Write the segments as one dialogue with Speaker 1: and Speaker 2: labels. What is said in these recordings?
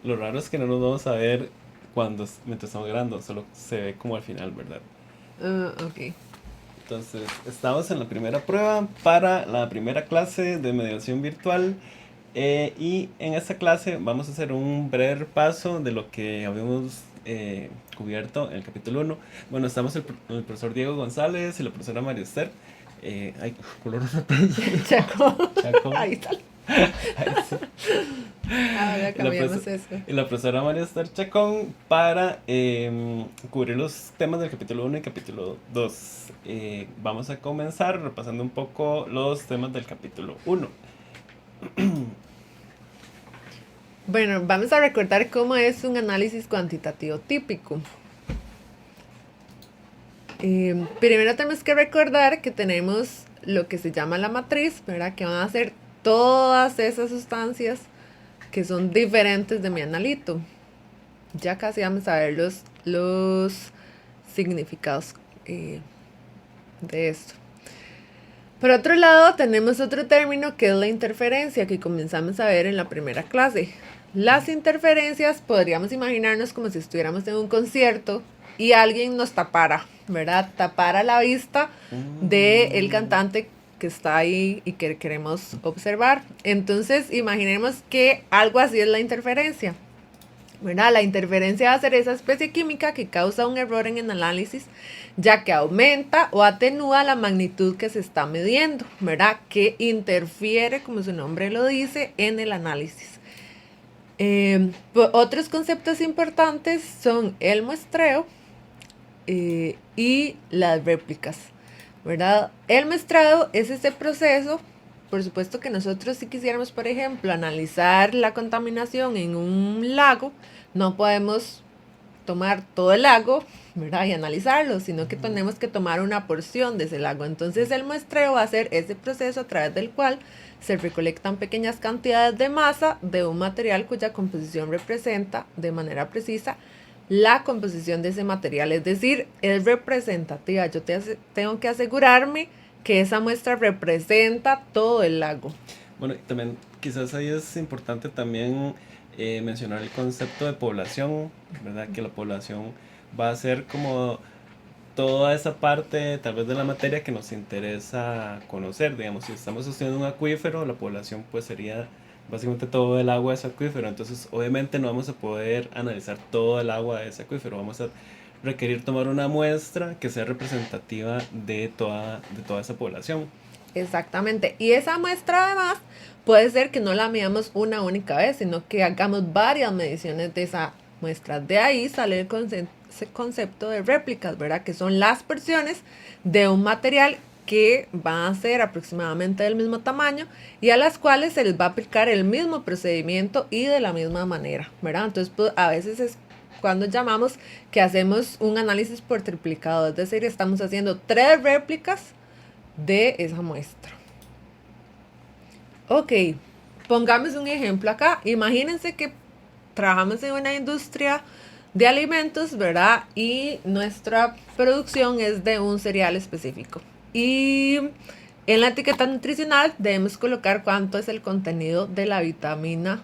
Speaker 1: Lo raro es que no nos vamos a ver mientras estamos grabando, solo se ve como al final, ¿verdad?
Speaker 2: Ok.
Speaker 1: Entonces, estamos en la primera prueba para la primera clase de mediación virtual. Y en esta clase vamos a hacer un breve repaso de lo que habíamos cubierto en el capítulo uno. Bueno, estamos el profesor Diego González y la profesora María Esther. Ay, color un apellido.
Speaker 2: Chaco.
Speaker 1: Chacón.
Speaker 2: Ahí está.
Speaker 1: Ahí sí.
Speaker 2: Ahora
Speaker 1: Y la,
Speaker 2: cambiamos eso.
Speaker 1: y la profesora María Esther Chacón para cubrir los temas del capítulo uno y capítulo 2. Vamos a comenzar repasando un poco los temas del capítulo uno.
Speaker 2: Bueno, vamos a recordar cómo es un análisis cuantitativo típico. Primero tenemos que recordar que tenemos lo que se llama la matriz, ¿verdad? Que van a ser todas esas sustancias que son diferentes de mi analito. Ya casi vamos a ver los significados de esto. Por otro lado, tenemos otro término que es la interferencia, que comenzamos a ver en la primera clase. Las interferencias podríamos imaginarnos como si estuviéramos en un concierto y alguien nos tapara, ¿verdad? Tapara la vista del cantante que está ahí y que queremos observar. Entonces, imaginemos que algo así es la interferencia. ¿Verdad? La interferencia va a ser esa especie química que causa un error en el análisis, ya que aumenta o atenúa la magnitud que se está midiendo, ¿verdad? Que interfiere, como su nombre lo dice, en el análisis. Otros conceptos importantes son el muestreo y las réplicas, ¿verdad? El muestreo es ese proceso. Por supuesto que nosotros si quisiéramos, por ejemplo, analizar la contaminación en un lago, no podemos tomar todo el lago, ¿verdad? Y analizarlo, sino que tenemos que tomar una porción de ese lago. Entonces el muestreo va a ser ese proceso a través del cual se recolectan pequeñas cantidades de masa de un material cuya composición representa de manera precisa la composición de ese material, es decir, es representativa. Yo tengo que asegurarme que esa muestra representa todo el lago.
Speaker 1: Bueno, y también quizás ahí es importante también mencionar el concepto de población, ¿verdad? Que la población va a ser como toda esa parte tal vez de la materia que nos interesa conocer. Digamos, si estamos estudiando un acuífero, la población pues sería básicamente todo el agua de ese acuífero. Entonces, obviamente no vamos a poder analizar todo el agua de ese acuífero. Vamos a requerir tomar una muestra que sea representativa de toda esa población.
Speaker 2: Exactamente. Y esa muestra además puede ser que no la midamos una única vez, sino que hagamos varias mediciones de esa muestra. De ahí sale el concepto de réplicas, ¿verdad? Que son las porciones de un material que van a ser aproximadamente del mismo tamaño y a las cuales se les va a aplicar el mismo procedimiento y de la misma manera, ¿verdad? Entonces, pues, a veces es cuando llamamos que hacemos un análisis por triplicado, es decir, estamos haciendo 3 réplicas de esa muestra. Ok, pongamos un ejemplo acá. Imagínense que trabajamos en una industria de alimentos, ¿verdad? Y nuestra producción es de un cereal específico. Y en la etiqueta nutricional debemos colocar cuánto es el contenido de la vitamina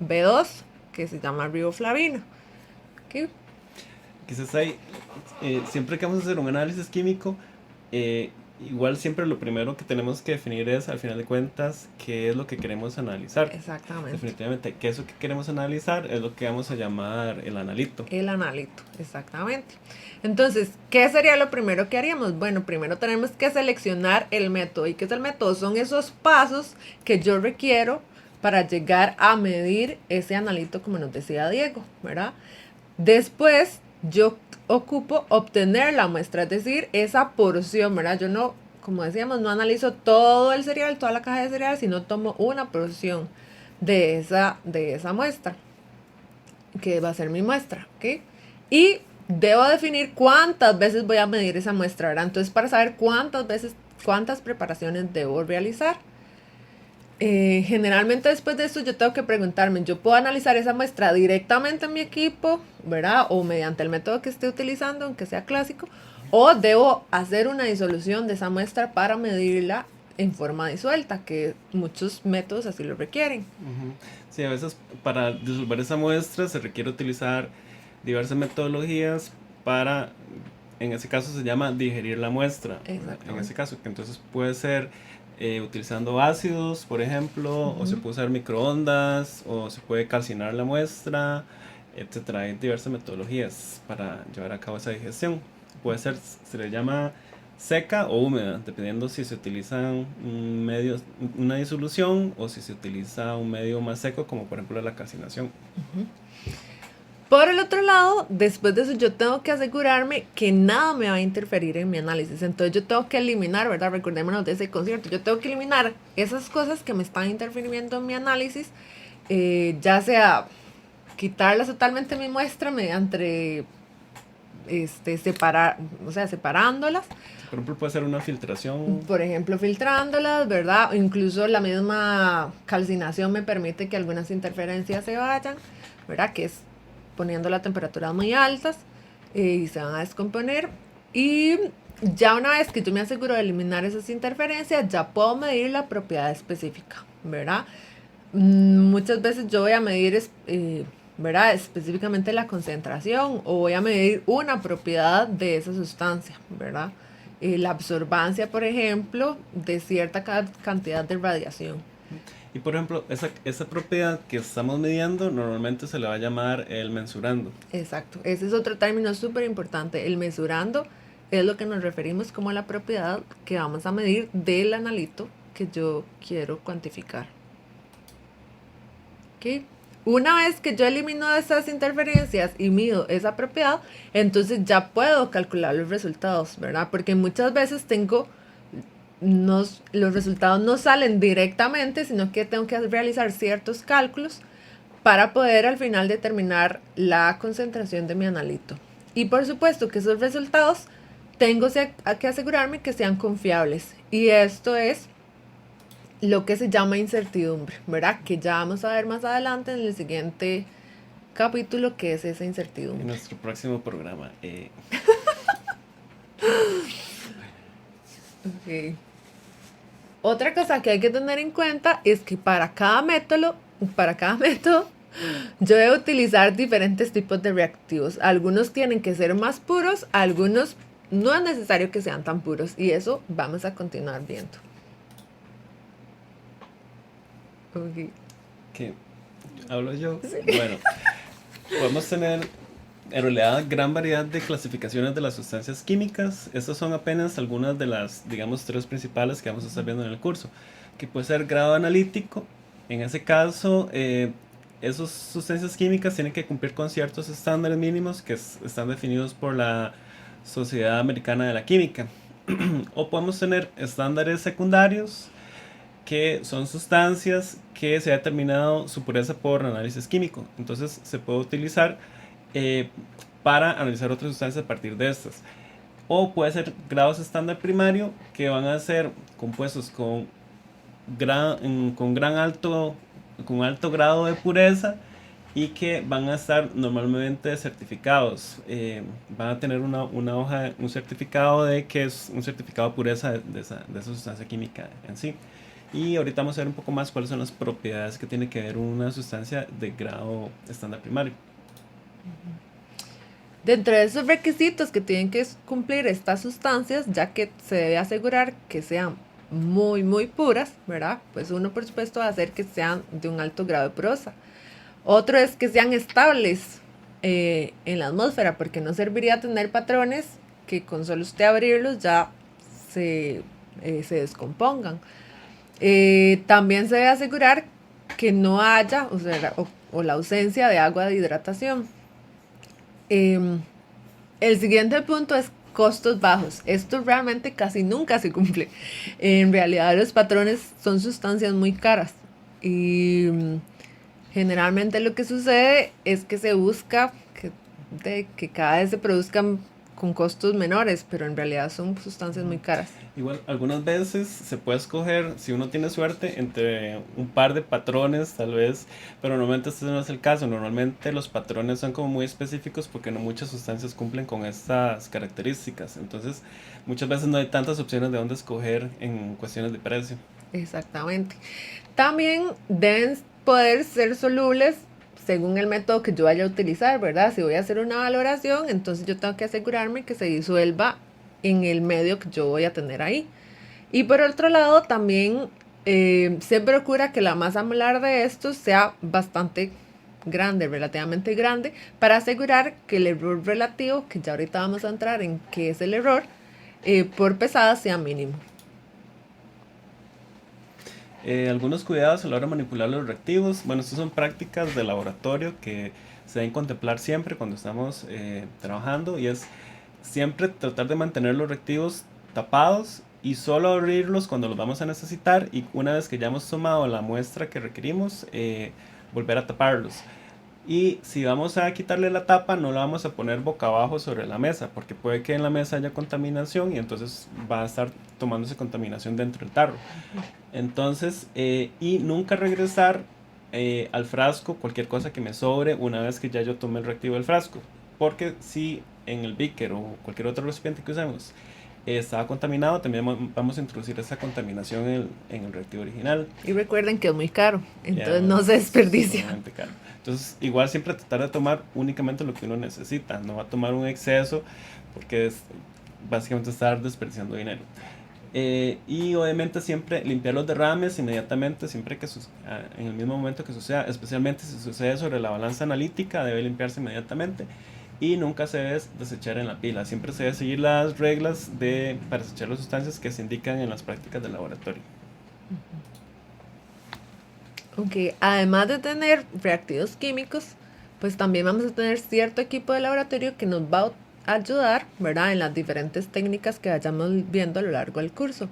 Speaker 2: B2, que se llama riboflavina. ¿Okay?
Speaker 1: Quizás hay, siempre que vamos a hacer un análisis químico, igual siempre lo primero que tenemos que definir es, al final de cuentas, qué es lo que queremos analizar.
Speaker 2: Exactamente.
Speaker 1: Definitivamente, que eso que queremos analizar es lo que vamos a llamar el analito.
Speaker 2: El analito, exactamente. Entonces, ¿qué sería lo primero que haríamos? Bueno, primero tenemos que seleccionar el método. ¿Y qué es el método? Son esos pasos que yo requiero para llegar a medir ese analito, como nos decía Diego, ¿verdad? Después, yo ocupo obtener la muestra, es decir, esa porción, ¿verdad? Yo no, como decíamos, no analizo todo el cereal, toda la caja de cereal, sino tomo una porción de esa muestra, que va a ser mi muestra, ¿ok? Y debo definir cuántas veces voy a medir esa muestra, ¿verdad? Entonces, para saber cuántas veces, cuántas preparaciones debo realizar. Generalmente después de esto yo tengo que preguntarme, ¿yo puedo analizar esa muestra directamente en mi equipo, ¿verdad? O mediante el método que esté utilizando, aunque sea clásico, o debo hacer una disolución de esa muestra para medirla en forma disuelta, que muchos métodos así lo requieren.
Speaker 1: Ujú. Sí, a veces para disolver esa muestra se requiere utilizar diversas metodologías para, en ese caso se llama digerir la muestra, ¿verdad? En ese
Speaker 2: Exactamente.
Speaker 1: caso, que entonces puede ser utilizando ácidos, por ejemplo, o se
Speaker 2: Ujú.
Speaker 1: puede usar microondas, o se puede calcinar la muestra, etcétera. Hay diversas metodologías para llevar a cabo esa digestión. Puede ser, se le llama seca o húmeda, dependiendo si se utiliza un medio, una disolución o si se utiliza un medio más seco, como por ejemplo la calcinación.
Speaker 2: Ujú. Por el otro lado, después de eso yo tengo que asegurarme que nada me va a interferir en mi análisis. Entonces yo tengo que eliminar, ¿verdad? Recordémonos de ese concierto. Yo tengo que eliminar esas cosas que me están interfiriendo en mi análisis, ya sea quitarlas totalmente de mi muestra mediante separar, o sea, separándolas,
Speaker 1: Por ejemplo, puede ser una filtración.
Speaker 2: por ejemplo, filtrándolas, ¿verdad? O incluso la misma calcinación me permite que algunas interferencias se vayan, ¿verdad? Que es poniendo las temperaturas muy altas y se van a descomponer. Y ya una vez que yo me aseguro de eliminar esas interferencias, ya puedo medir la propiedad específica, ¿verdad? Muchas veces yo voy a medir, ¿verdad? Específicamente la concentración o voy a medir una propiedad de esa sustancia, ¿verdad? La absorbancia, por ejemplo, de cierta cantidad de radiación.
Speaker 1: Y por ejemplo, esa propiedad que estamos midiendo normalmente se le va a llamar el mensurando.
Speaker 2: Exacto. Ese es otro término súper importante. El mesurando es lo que nos referimos como la propiedad que vamos a medir del analito que yo quiero cuantificar. ¿Ok? Una vez que yo elimino esas interferencias y mido esa propiedad, entonces ya puedo calcular los resultados, ¿verdad? Porque muchas veces los resultados no salen directamente, sino que tengo que realizar ciertos cálculos para poder al final determinar la concentración de mi analito. Y por supuesto que esos resultados tengo que asegurarme que sean confiables. Y esto es lo que se llama incertidumbre, ¿verdad? Que ya vamos a ver más adelante en el siguiente capítulo que es esa
Speaker 1: En
Speaker 2: incertidumbre.
Speaker 1: nuestro próximo programa.
Speaker 2: Okay. Otra cosa que hay que tener en cuenta es que para cada método, yo voy a utilizar diferentes tipos de reactivos. Algunos tienen que ser más puros, algunos no es necesario que sean tan puros. Y eso vamos a continuar viendo. Okay.
Speaker 1: ¿Qué? ¿Hablo yo?
Speaker 2: Sí.
Speaker 1: Bueno, podemos tener en realidad gran variedad de clasificaciones de las sustancias químicas. Estas son apenas algunas de las, digamos, tres principales que vamos a estar viendo en el curso. Que puede ser grado analítico. En ese caso, esas sustancias químicas tienen que cumplir con ciertos estándares mínimos que están definidos por la Sociedad Americana de la Química. O podemos tener estándares secundarios, que son sustancias que se ha determinado su pureza por análisis químico. Entonces se puede utilizar eh, para analizar otras sustancias a partir de estas. O puede ser grados estándar primario, que van a ser compuestos con alto grado de pureza y que van a estar normalmente certificados. Van a tener una hoja, un certificado de que es un certificado de pureza de esa sustancia química en sí. Y ahorita vamos a ver un poco más cuáles son las propiedades que tiene que ver una sustancia de grado estándar primario.
Speaker 2: Dentro de esos requisitos que tienen que cumplir estas sustancias, ya que se debe asegurar que sean muy, muy puras, ¿verdad? Pues uno, por supuesto, va a hacer que sean de un alto grado de pureza. Otro es que sean estables en la atmósfera, porque no serviría tener patrones que con solo usted abrirlos ya se descompongan. También se debe asegurar que no haya, o la ausencia de agua de hidratación. El siguiente punto es costos bajos. Esto realmente casi nunca se cumple. En realidad los patrones son sustancias muy caras y generalmente lo que sucede es que se busca que cada vez se produzcan con costos menores, pero en realidad son sustancias muy caras.
Speaker 1: Igual, algunas veces se puede escoger, si uno tiene suerte, entre un par de patrones, tal vez, pero normalmente este no es el caso. Normalmente los patrones son como muy específicos porque no muchas sustancias cumplen con estas características. Entonces, muchas veces no hay tantas opciones de dónde escoger en cuestiones de precio.
Speaker 2: Exactamente. También deben poder ser solubles según el método que yo vaya a utilizar, ¿verdad? Si voy a hacer una valoración, entonces yo tengo que asegurarme que se disuelva en el medio que yo voy a tener ahí. Y por otro lado, también se procura que la masa molar de estos sea bastante grande, relativamente grande, para asegurar que el error relativo, que ya ahorita vamos a entrar en qué es el error, por pesada sea mínimo.
Speaker 1: Algunos cuidados a la hora de manipular los reactivos. Bueno, estas son prácticas de laboratorio que se deben contemplar siempre cuando estamos trabajando, y es siempre tratar de mantener los reactivos tapados y solo abrirlos cuando los vamos a necesitar, y una vez que ya hemos tomado la muestra que requerimos, volver a taparlos. Y si vamos a quitarle la tapa, no la vamos a poner boca abajo sobre la mesa, porque puede que en la mesa haya contaminación y entonces va a estar tomándose contaminación dentro del tarro. Entonces, y nunca regresar al frasco cualquier cosa que me sobre una vez que ya yo tomé el reactivo del frasco. Porque si en el beaker o cualquier otro recipiente que usemos estaba contaminado, también vamos a introducir esa contaminación en el reactivo original.
Speaker 2: Y recuerden que es muy caro, entonces
Speaker 1: Ya,
Speaker 2: no se desperdicia.
Speaker 1: sumamente caro. Entonces, igual siempre tratar de tomar únicamente lo que uno necesita, no va a tomar un exceso porque es básicamente estar desperdiciando dinero. Y obviamente siempre limpiar los derrames inmediatamente, siempre que en el mismo momento que suceda, especialmente si sucede sobre la balanza analítica, debe limpiarse inmediatamente, y nunca se debe desechar en la pila. Siempre se debe seguir las reglas para desechar las sustancias que se indican en las prácticas del laboratorio.
Speaker 2: Ok, además de tener reactivos químicos, pues también vamos a tener cierto equipo de laboratorio que nos va a ayudar, ¿verdad? En las diferentes técnicas que vayamos viendo a lo largo del curso.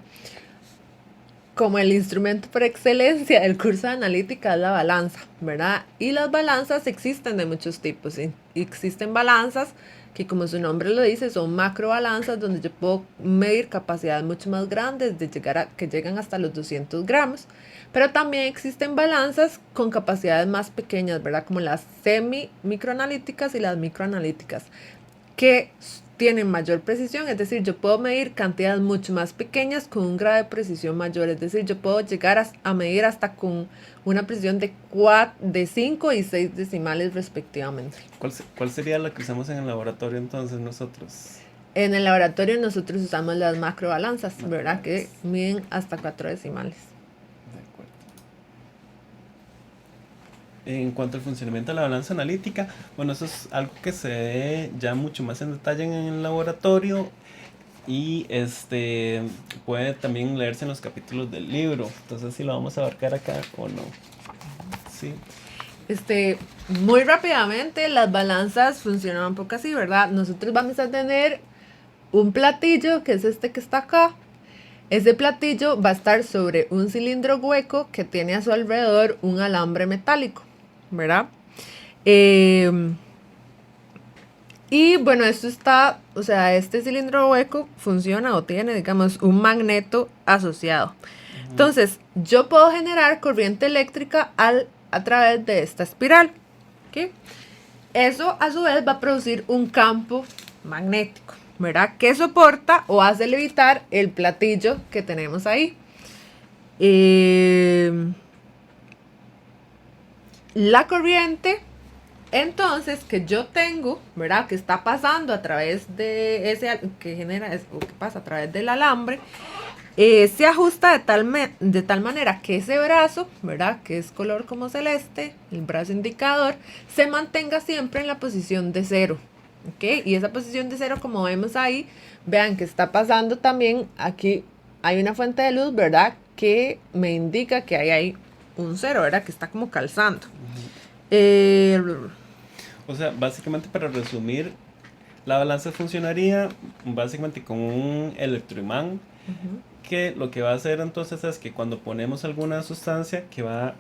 Speaker 2: Como el instrumento por excelencia del curso de analítica es la balanza, ¿verdad? Y las balanzas existen de muchos tipos. Existen balanzas que, como su nombre lo dice, son macrobalanzas donde yo puedo medir capacidades mucho más grandes que llegan hasta los 200 gramos. Pero también existen balanzas con capacidades más pequeñas, ¿verdad? Como las semi-microanalíticas y las microanalíticas, que tienen mayor precisión, es decir, yo puedo medir cantidades mucho más pequeñas con un grado de precisión mayor, es decir, yo puedo llegar a medir hasta con una precisión de 5 y 6 decimales respectivamente.
Speaker 1: ¿Cuál sería la que usamos en el laboratorio entonces nosotros?
Speaker 2: En el laboratorio nosotros usamos las macrobalanzas, ¿verdad? Que miden hasta 4 decimales.
Speaker 1: De acuerdo. En cuanto al funcionamiento de la balanza analítica, bueno, eso es algo que se ve ya mucho más en detalle en el laboratorio, y puede también leerse en los capítulos del libro. Entonces, si lo vamos a abarcar acá o no. Sí.
Speaker 2: Muy rápidamente, las balanzas funcionan un poco así, ¿verdad? Nosotros vamos a tener un platillo, que es este que está acá. Ese platillo va a estar sobre un cilindro hueco que tiene a su alrededor un alambre metálico, ¿verdad? Y bueno, esto está, o sea, este cilindro hueco funciona o tiene, digamos, un magneto asociado. Entonces, yo puedo generar corriente eléctrica a través de esta espiral. ¿Okay? Eso a su vez va a producir un campo magnético, ¿verdad? Que soporta o hace levitar el platillo que tenemos ahí. La corriente, entonces, que yo tengo, ¿verdad? Que está pasando a través de que genera, o que pasa a través del alambre, se ajusta de tal manera que ese brazo, ¿verdad? Que es color como celeste, el brazo indicador, se mantenga siempre en la posición de 0. ¿Ok? Y esa posición de 0, como vemos ahí, vean que está pasando también, aquí hay una fuente de luz, ¿verdad? Que me indica que hay un 0, ¿verdad? Que está como calzando.
Speaker 1: O sea, básicamente, para resumir, la balanza funcionaría básicamente con un electroimán, que lo que va a hacer entonces es que cuando ponemos alguna sustancia que va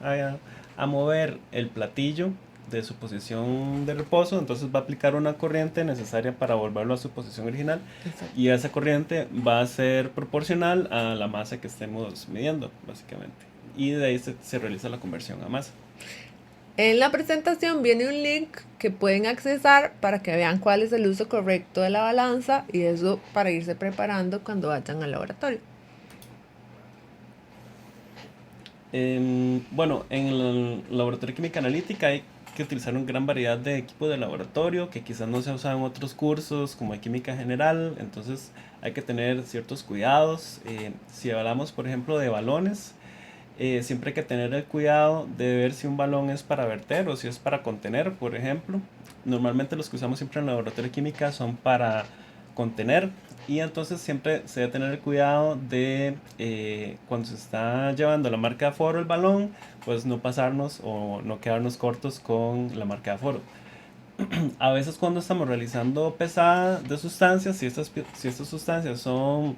Speaker 1: a mover el platillo, de su posición de reposo, entonces va a aplicar una corriente necesaria para volverlo a su posición original
Speaker 2: Exacto.
Speaker 1: y esa corriente va a ser proporcional a la masa que estemos midiendo, básicamente. Y de ahí se realiza la conversión a masa.
Speaker 2: En la presentación viene un link que pueden accesar para que vean cuál es el uso correcto de la balanza y eso para irse preparando cuando vayan al laboratorio.
Speaker 1: Bueno, en el laboratorio de química analítica hay que utilizar una gran variedad de equipos de laboratorio que quizás no se usan en otros cursos como de química general, entonces hay que tener ciertos cuidados. Si hablamos, por ejemplo, de balones, siempre hay que tener el cuidado de ver si un balón es para verter o si es para contener, por ejemplo. Normalmente los que usamos siempre en el laboratorio de química son para contener y entonces siempre se debe tener el cuidado de cuando se está llevando la marca de aforo el balón, pues no pasarnos o no quedarnos cortos con la marca de aforo. A veces cuando estamos realizando pesada de sustancias, si estas sustancias son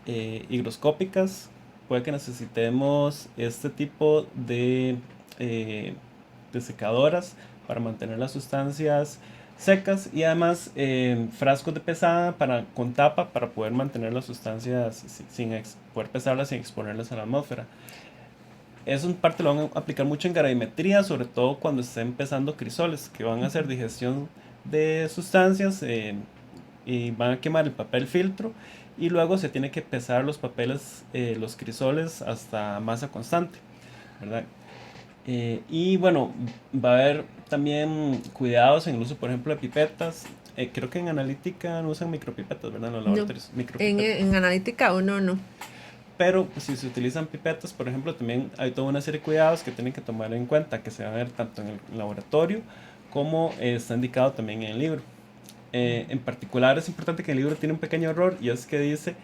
Speaker 1: higroscópicas, puede que necesitemos este tipo eh, de secadoras para mantener las sustancias secas y además frascos de pesada con tapa para poder mantener las sustancias poder pesarlas sin exponerlas a la atmósfera. Eso en parte lo van a aplicar mucho en gravimetría, sobre todo cuando estén empezando crisoles, que van a hacer digestión de sustancias y van a quemar el papel filtro y luego se tiene que pesar los papeles, los crisoles hasta masa constante, ¿verdad? Y bueno, va a haber también cuidados en el uso, por ejemplo, de pipetas. Creo que en analítica no usan micropipetas, ¿verdad? En los
Speaker 2: No,
Speaker 1: laboratorios, micropipetas.
Speaker 2: en analítica uno no.
Speaker 1: Pero pues, si se utilizan pipetas, por ejemplo, también hay toda una serie de cuidados que tienen que tomar en cuenta, que se van a ver tanto en el laboratorio como está indicado también en el libro. En particular es importante que el libro tiene un pequeño error y es que dice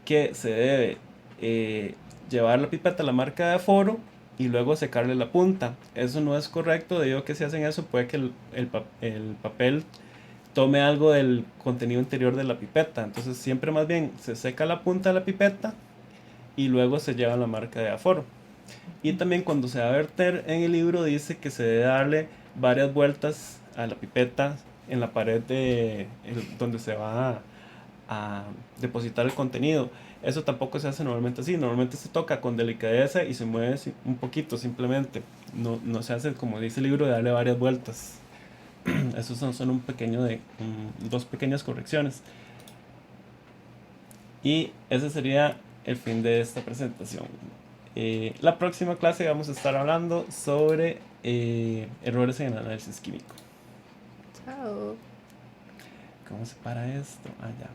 Speaker 1: que se debe llevar la pipeta a la marca de aforo y luego secarle la punta. Eso no es correcto, debido a que si hacen eso puede que el papel tome algo del contenido interior de la pipeta. Entonces siempre más bien se seca la punta de la pipeta y luego se lleva la marca de aforo. Y también cuando se va a verter en el libro dice que se debe darle varias vueltas a la pipeta en la pared donde se va a depositar el contenido. Eso tampoco se hace normalmente así, normalmente se toca con delicadeza y se mueve un poquito simplemente. No se hace como dice el libro de darle varias vueltas. Esos son dos pequeñas correcciones. Y ese sería el fin de esta presentación. La próxima clase vamos a estar hablando sobre errores en el análisis químico.
Speaker 2: Chao.
Speaker 1: ¿Cómo se para esto? Ah, ya.